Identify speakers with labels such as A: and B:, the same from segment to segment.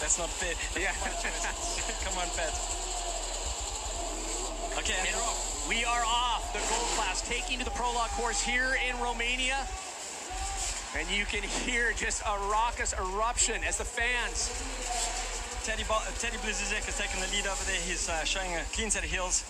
A: That's not fair.
B: Yeah.
A: Come on, Pat. Okay, and we're off.
B: We are off the gold class, taking to the prologue course here in Romania. And you can hear just a raucous eruption as the fans.
A: Teddy Blazuzek has taken the lead over there. He's showing a clean set of heels.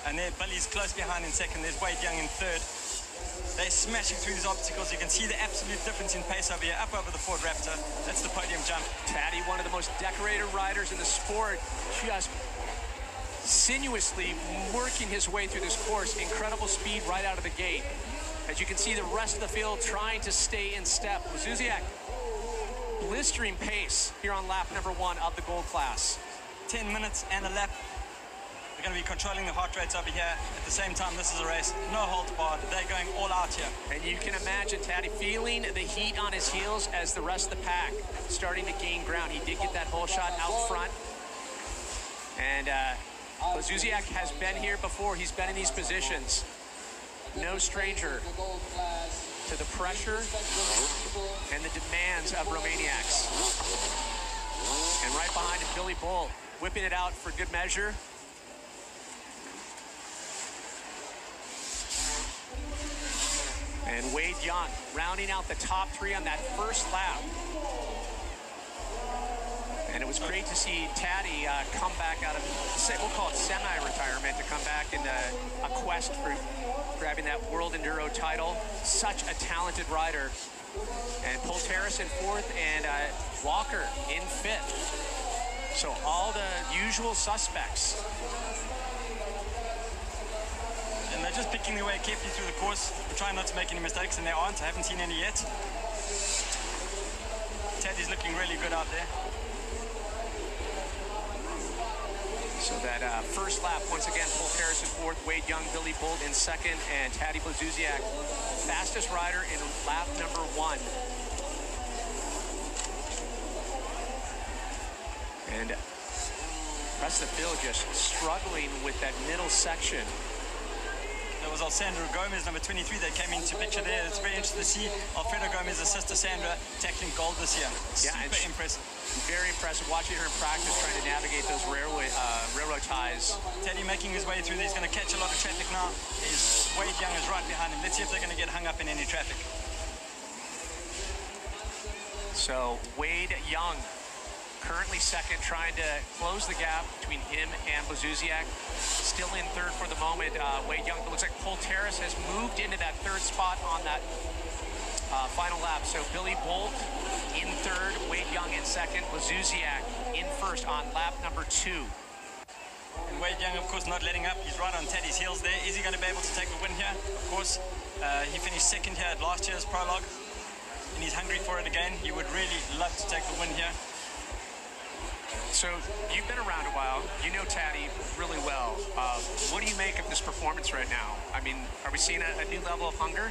A: And there, Billy's close behind in second. There's Wade Young in third. They're smashing through these obstacles. You can see the absolute difference in pace over here, up over the Ford Raptor. That's the podium jump.
B: Taddy, one of the most decorated riders in the sport, just sinuously working his way through this course. Incredible speed right out of the gate. As you can see, the rest of the field trying to stay in step. Blazuzek, blistering pace here on lap number 1 of the gold class.
A: 10 minutes and a lap. They're going to be controlling the heart rates over here. At the same time, this is a race. No holds barred. They're going all out here.
B: And you can imagine Taddy feeling the heat on his heels as the rest of the pack starting to gain ground. He did get that whole shot out front. And Blazuzek has been here before. He's been in these positions. No stranger to the pressure and the demands of Romaniacs. And right behind him, Billy Bull, whipping it out for good measure. And Wade Young rounding out the top 3 on that first lap. And it was great to see Taddy come back out of, we'll call it semi-retirement, to come back in a quest for grabbing that World Enduro title. Such a talented rider. And Polteris in 4th and Walker in 5th. So all the usual suspects.
A: And they're just picking their way carefully through the course. We're trying not to make any mistakes, and they aren't. I haven't seen any yet. Taddy's looking really good out there.
B: So that first lap, once again, Polteris in 4th, Wade Young, Billy Bolt in 2nd, and Taddy Blazuzek, fastest rider in lap number 1. And the rest of the field just struggling with that middle section.
A: That was Alessandro Gomez, number 23, that came into picture there. It's very interesting to see Alfredo Gomez's sister Sandra tackling gold this year.
B: Yeah,
A: super impressive.
B: Very impressive watching her in practice, trying to navigate those railroad ties.
A: Teddy making his way through. He's going to catch a lot of traffic now. Wade Young is right behind him. Let's see if they're going to get hung up in any traffic.
B: So Wade Young, currently 2nd, trying to close the gap between him and Blazuzek. Still in 3rd for the moment, Wade Young. It looks like Polteris has moved into that 3rd spot on that final lap. So Billy Bolt in 3rd, Wade Young in 2nd, Blazuzek in 1st on lap number 2.
A: And Wade Young, of course, not letting up. He's right on Teddy's heels there. Is he going to be able to take the win here? Of course, he finished 2nd here at last year's prologue, and he's hungry for it again. He would really love to take the win here.
B: So you've been around a while. You know Taddy really well. What do you make of this performance right now? I mean, are we seeing a new level of hunger?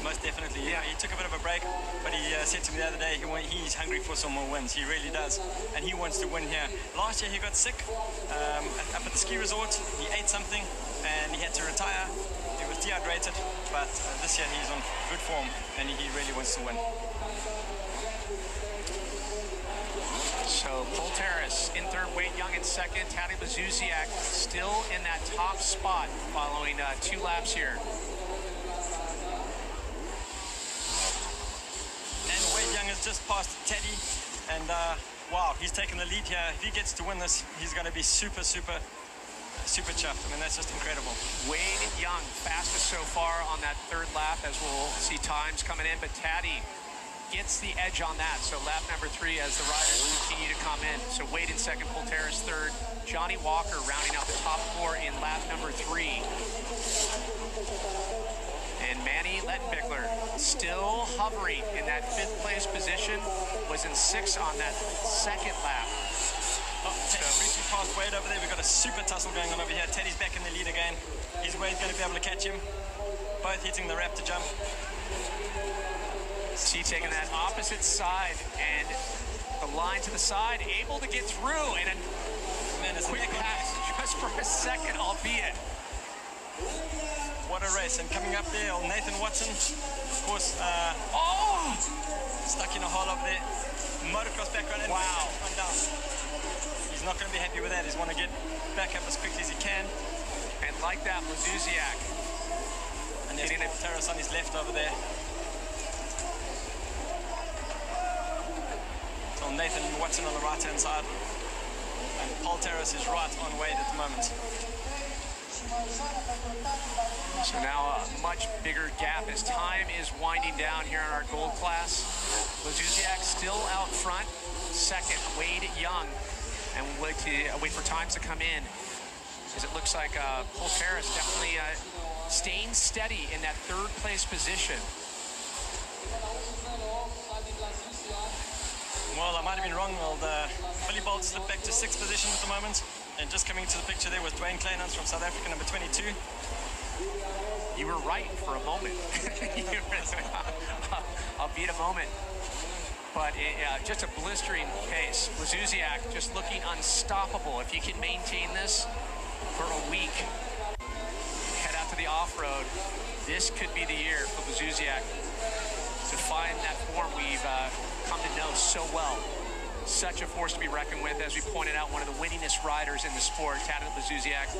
A: Most definitely, yeah. He took a bit of a break, but he said to me the other day he's hungry for some more wins. He really does, and he wants to win here. Last year he got sick up at the ski resort. He ate something, and he had to retire. He was dehydrated, but this year he's on good form, and he really wants to win.
B: So Polteris in 3rd, Wade Young in 2nd, Taddy Blazuzek still in that top spot following 2 laps here.
A: And Wade Young has just passed Teddy, and wow, he's taken the lead here. If he gets to win this, he's going to be super chuffed. I mean, that's just incredible.
B: Wade Young, fastest so far on that 3rd lap, as we'll see times coming in, but Taddy gets the edge on that. So lap number 3 as the riders continue to come in. So Wade in 2nd, Polteris 3rd, Johnny Walker rounding out the top 4 in lap number 3. And Manny Lettenbichler still hovering in that 5th place position, was in 6th on that 2nd lap.
A: Oh, Richie passed Wade over there. We've got a super tussle going on over here. Teddy's back in the lead again. Is Wade going to be able to catch him? Both hitting the Raptor jump.
B: See, taking that opposite side and the line to the side, able to get through, and a quick pass just for a second, albeit.
A: What a race. And coming up there, old Nathan Watson, of course, stuck in a hole over there. Motocross background and
B: wow.
A: Gone down. He's not going to be happy with that. He's want to get back up as quickly as he can.
B: And like that, Lazuziak.
A: And there's Paul Terrace on his left over there. So Nathan Watson on the right-hand side. And Paul Terrace is right on Wade at the moment.
B: So now a much bigger gap as time is winding down here in our gold class. Lazuziak still out front. Second, Wade Young. And we'll wait for times to come in, as it looks like Paul Terrace definitely staying steady in that third place position.
A: Well, I might have been wrong. Well, Billy Bolt slipped back to 6th position at the moment. And just coming into the picture there was Dwayne Kleinhans from South Africa, number 22.
B: You were right for a moment. Albeit a moment. But just a blistering pace. Lazuziak just looking unstoppable. If you can maintain this for a week, head out to the off-road, this could be the year for Lazuziak to find that form we've come to know so well. Such a force to be reckoned with, as we pointed out, one of the winningest riders in the sport, Tadej Lazuziak.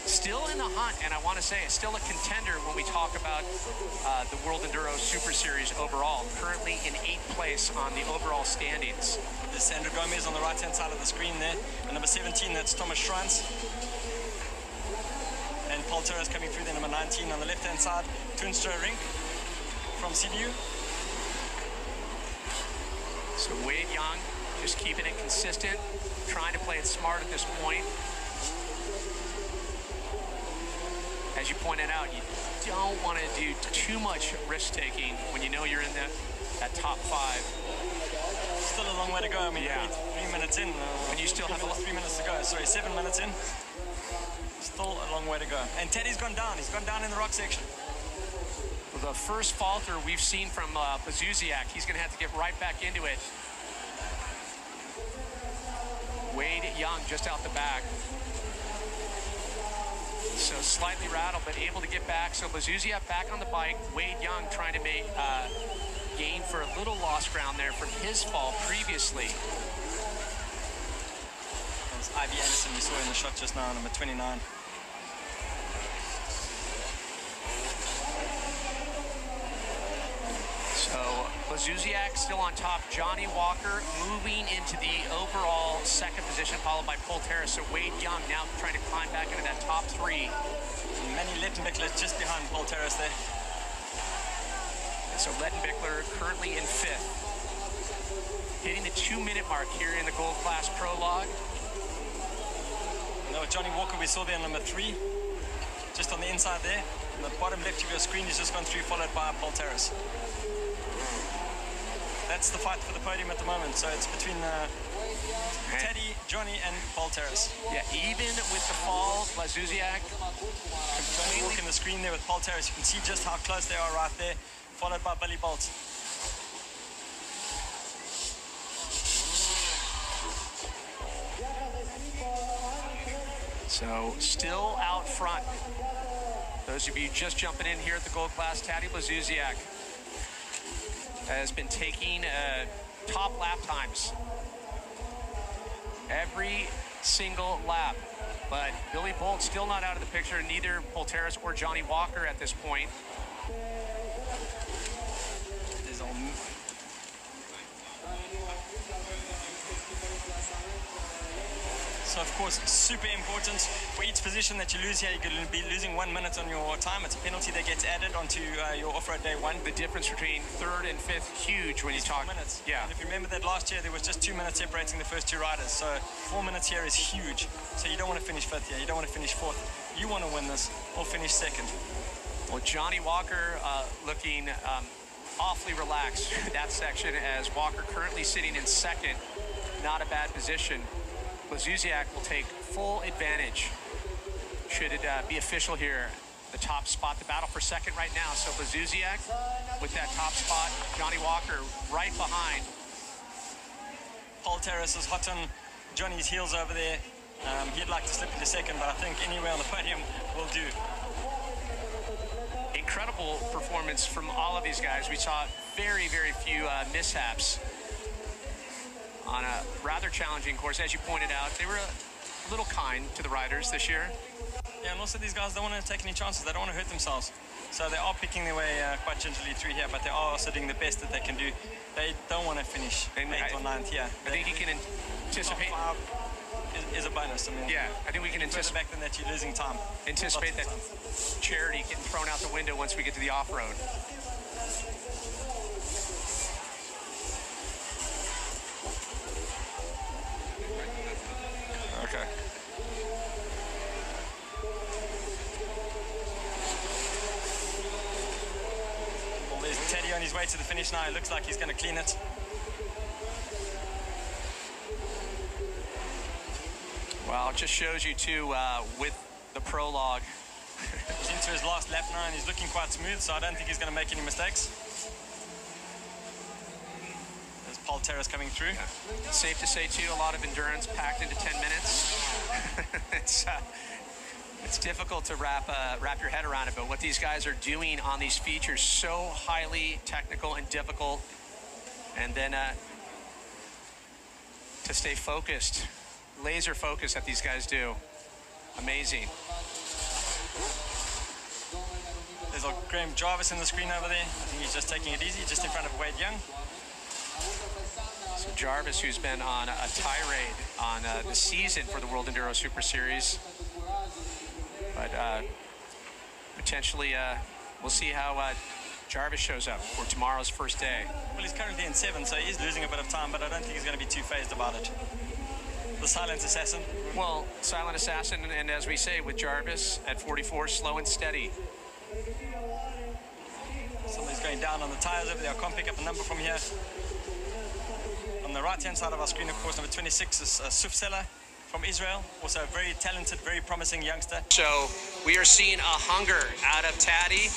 B: Still in the hunt, and I want to say it's still a contender when we talk about the World Enduro Super Series overall. Currently in 8th place on the overall standings.
A: There's Sandro Gomez on the right-hand side of the screen there. And number 17, that's Thomas Schreins. And Paul Terrace coming through there, number 19 on the left-hand side. Tunstra Rink from CDU.
B: So Wade Young just keeping it consistent, trying to play it smart at this point. As you pointed out, you don't want to do too much risk-taking when you know you're in that top 5.
A: Still a long way to go. I mean,
B: yeah.
A: 3 minutes in.
B: When you still have
A: 3 minutes to go. Sorry, 7 minutes in. Still a long way to go. And Teddy's gone down. He's gone down in the rock section.
B: Well, the first falter we've seen from Lazuziak, he's going to have to get right back into it. Wade Young just out the back. So slightly rattled, but able to get back. So Lazuziak back on the bike. Wade Young trying to make gain for a little lost ground there from his fall previously.
A: That was Ivy Anderson we saw in the shot just now, number 29.
B: So Lazuziak still on top. Johnny Walker moving into the overall 2nd position, followed by Paul Terrace. So Wade Young now trying to climb back into that top 3.
A: Manny Lettenbichler just behind Paul Terrace there.
B: And so Lettenbichler currently in 5th. Hitting the 2-minute mark here in the Gold Class Prologue.
A: Now Johnny Walker we saw there, number 3. Just on the inside there. On the bottom left of your screen, he's just gone through, followed by Paul Terrace. That's the fight for the podium at the moment. So it's between Teddy, Johnny, and Paul Terrace.
B: Yeah, even with the fall, Lazuziak
A: completely look in the screen there with Paul Terrace. You can see just how close they are right there, followed by Billy Bolt.
B: So still out front. Those of you just jumping in here at the Gold Class, Tadej Lazuziak has been taking top lap times every single lap. But Billy Bolt still not out of the picture, neither Paul Terrace or Johnny Walker at this point.
A: So, of course, super important. For each position that you lose here, you're going to be losing 1 minute on your time. It's a penalty that gets added onto your off-road day 1.
B: The difference between 3rd and 5th, huge when you talk.
A: 4 minutes.
B: Yeah.
A: And if you remember that last year, there was just 2 minutes separating the first 2 riders. So 4 minutes here is huge. So you don't want to finish 5th here. You don't want to finish 4th. You want to win this or finish 2nd.
B: Well, Johnny Walker looking awfully relaxed in that section, as Walker currently sitting in 2nd. Not a bad position. Lazuziak will take full advantage should it be official here. The top spot, the battle for 2nd right now. So Lazuziak with that top spot, Johnny Walker right behind.
A: Paul Terrace is hot on Johnny's heels over there. He'd like to slip into second, but I think anywhere on the podium will do.
B: Incredible performance from all of these guys. We saw very, very few mishaps on a rather challenging course. As you pointed out, they were a little kind to the riders this year.
A: Yeah, and also these guys don't want to take any chances. They don't want to hurt themselves. So they are picking their way quite gingerly through here, but they are also doing the best that they can do. They don't want to finish 8th or 9th here.
B: I think you can anticipate.
A: Top 5 is a bonus. I mean,
B: yeah, I think we can anticipate
A: back than that you're losing time.
B: Anticipate that charity getting thrown out the window once we get to the off-road.
A: Okay. Well, there's Teddy on his way to the finish now. It looks like he's going to clean it.
B: Well, it just shows you too with the prologue.
A: He's into his last lap now and he's looking quite smooth, so I don't think he's going to make any mistakes. There's Paul Terrace coming through.
B: Yeah. Safe to say too, a lot of endurance packed into 10 minutes. It's difficult to wrap your head around it, but what these guys are doing on these features, so highly technical and difficult, and then to stay focused, laser focused that these guys do. Amazing.
A: There's Graham Jarvis in the screen over there. I think he's just taking it easy, just in front of Wade Young.
B: So Jarvis, who's been on a tirade on the season for the World Enduro Super Series. But potentially, we'll see how Jarvis shows up for tomorrow's first day.
A: Well, he's currently in 7th, so he's losing a bit of time, but I don't think he's going to be too phased about it. The silent assassin.
B: Well, silent assassin, and as we say with Jarvis at 44, slow and steady.
A: Somebody's going down on the tires over there. I can't pick up a number from here. On the right-hand side of our screen, of course, number 26 is Suf Seller from Israel. Also a very talented, very promising youngster.
B: So we are seeing a hunger out of Taddy.